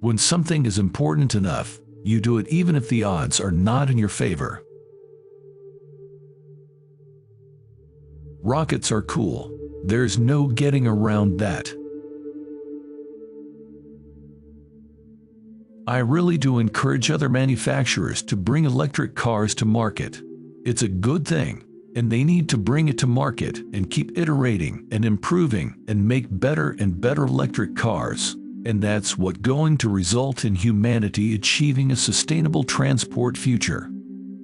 When something is important enough, you do it even if the odds are not in your favor. Rockets are cool. There's no getting around that. I really do encourage other manufacturers to bring electric cars to market. It's a good thing, and they need to bring it to market and keep iterating and improving and make better and better electric cars. And that's what's going to result in humanity achieving a sustainable transport future.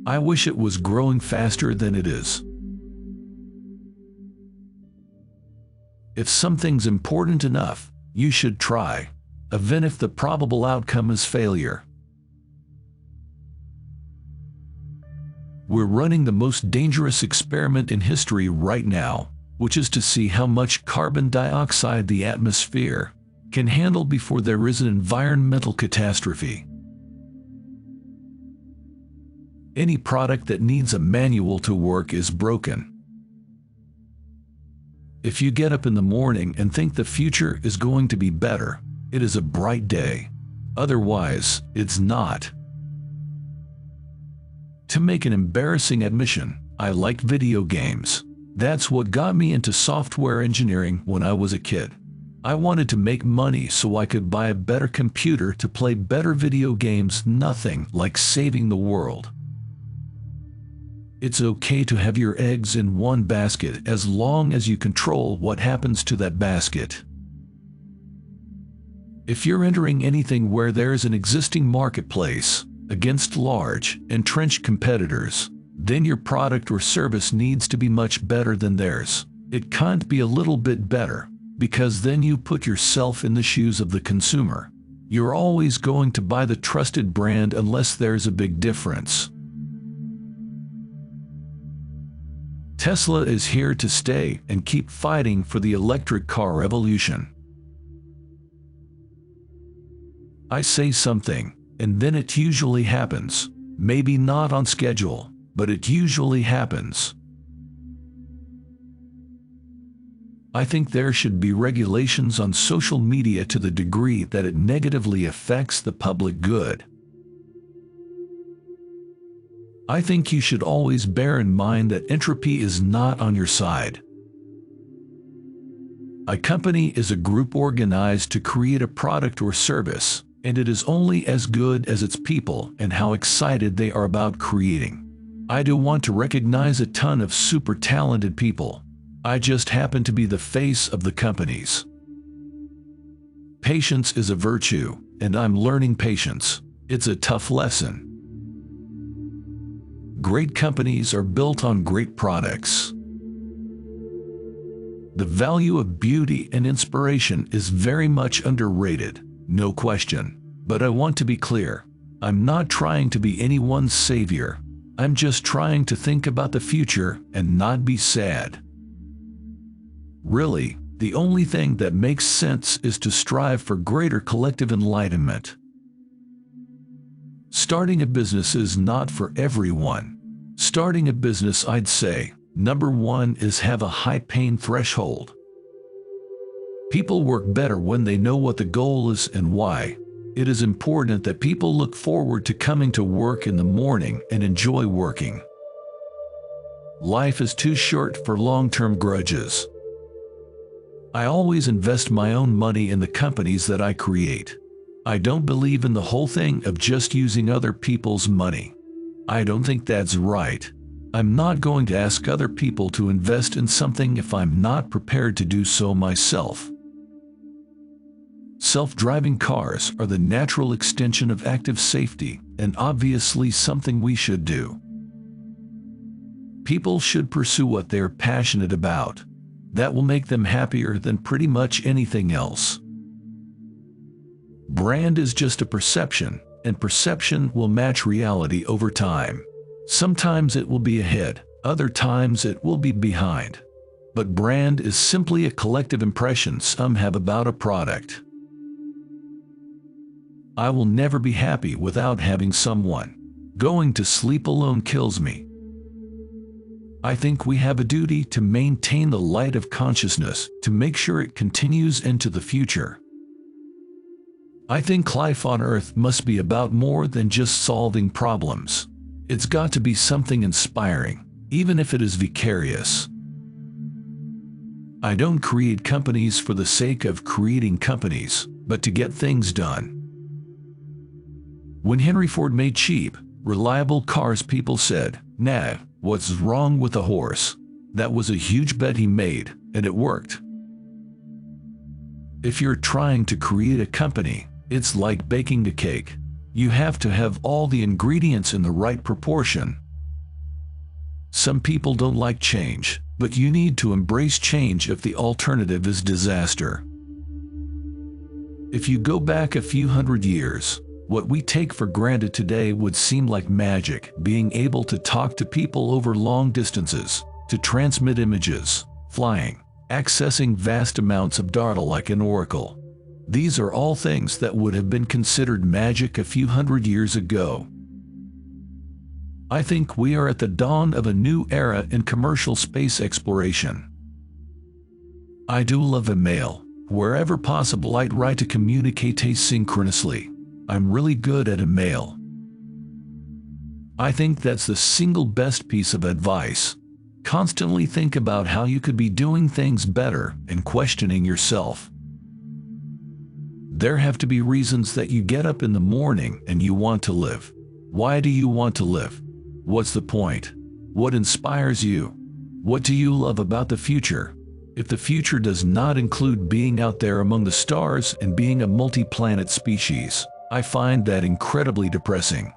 I wish it was growing faster than it is. If something's important enough, you should try, even if the probable outcome is failure. We're running the most dangerous experiment in history right now, which is to see how much carbon dioxide the atmosphere can handle before there is an environmental catastrophe. Any product that needs a manual to work is broken. If you get up in the morning and think the future is going to be better, it is a bright day. Otherwise, it's not. To make an embarrassing admission, I like video games. That's what got me into software engineering when I was a kid. I wanted to make money so I could buy a better computer to play better video games. Nothing like saving the world. It's okay to have your eggs in one basket as long as you control what happens to that basket. If you're entering anything where there's an existing marketplace against large, entrenched competitors, then your product or service needs to be much better than theirs. It can't be a little bit better, because then you put yourself in the shoes of the consumer. You're always going to buy the trusted brand unless there's a big difference. Tesla is here to stay and keep fighting for the electric car revolution. I say something, and then it usually happens. Maybe not on schedule, but it usually happens. I think there should be regulations on social media to the degree that it negatively affects the public good. I think you should always bear in mind that entropy is not on your side. A company is a group organized to create a product or service, and it is only as good as its people and how excited they are about creating. I do want to recognize a ton of super talented people. I just happen to be the face of the companies. Patience is a virtue, and I'm learning patience. It's a tough lesson. Great companies are built on great products. The value of beauty and inspiration is very much underrated, no question. But I want to be clear. I'm not trying to be anyone's savior. I'm just trying to think about the future and not be sad. Really, the only thing that makes sense is to strive for greater collective enlightenment. Starting a business is not for everyone. Starting a business, I'd say, number one is have a high pain threshold. People work better when they know what the goal is and why. It is important that people look forward to coming to work in the morning and enjoy working. Life is too short for long-term grudges. I always invest my own money in the companies that I create. I don't believe in the whole thing of just using other people's money. I don't think that's right. I'm not going to ask other people to invest in something if I'm not prepared to do so myself. Self-driving cars are the natural extension of active safety, and obviously something we should do. People should pursue what they're passionate about. That will make them happier than pretty much anything else. Brand is just a perception, and perception will match reality over time. Sometimes it will be ahead, other times it will be behind. But brand is simply a collective impression some have about a product. I will never be happy without having someone. Going to sleep alone kills me. I think we have a duty to maintain the light of consciousness to make sure it continues into the future. I think life on Earth must be about more than just solving problems. It's got to be something inspiring, even if it is vicarious. I don't create companies for the sake of creating companies, but to get things done. When Henry Ford made cheap, reliable cars, people said, "Nah, what's wrong with a horse?" That was a huge bet he made, and it worked. If you're trying to create a company, it's like baking a cake. You have to have all the ingredients in the right proportion. Some people don't like change, but you need to embrace change if the alternative is disaster. If you go back a few hundred years, what we take for granted today would seem like magic, being able to talk to people over long distances, to transmit images, flying, accessing vast amounts of data like an oracle. These are all things that would have been considered magic a few hundred years ago. I think we are at the dawn of a new era in commercial space exploration. I do love email. Wherever possible, I'd write to communicate asynchronously. I'm really good at email. I think that's the single best piece of advice. Constantly think about how you could be doing things better and questioning yourself. There have to be reasons that you get up in the morning and you want to live. Why do you want to live? What's the point? What inspires you? What do you love about the future? If the future does not include being out there among the stars and being a multi-planet species, I find that incredibly depressing.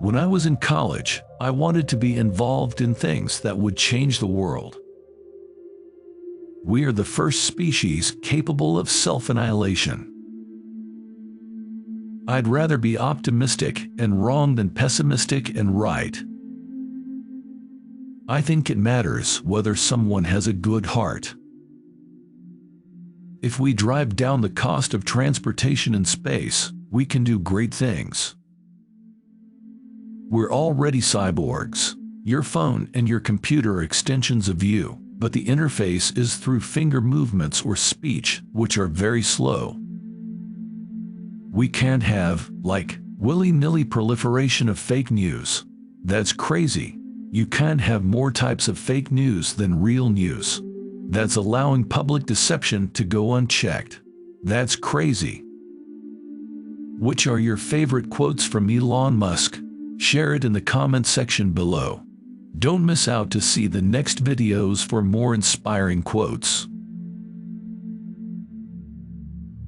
When I was in college, I wanted to be involved in things that would change the world. We are the first species capable of self-annihilation. I'd rather be optimistic and wrong than pessimistic and right. I think it matters whether someone has a good heart. If we drive down the cost of transportation in space, we can do great things. We're already cyborgs. Your phone and your computer are extensions of you, but the interface is through finger movements or speech, which are very slow. We can't have, like, willy-nilly proliferation of fake news. That's crazy. You can't have more types of fake news than real news. That's allowing public deception to go unchecked. That's crazy. Which are your favorite quotes from Elon Musk? Share it in the comment section below. Don't miss out to see the next videos for more inspiring quotes.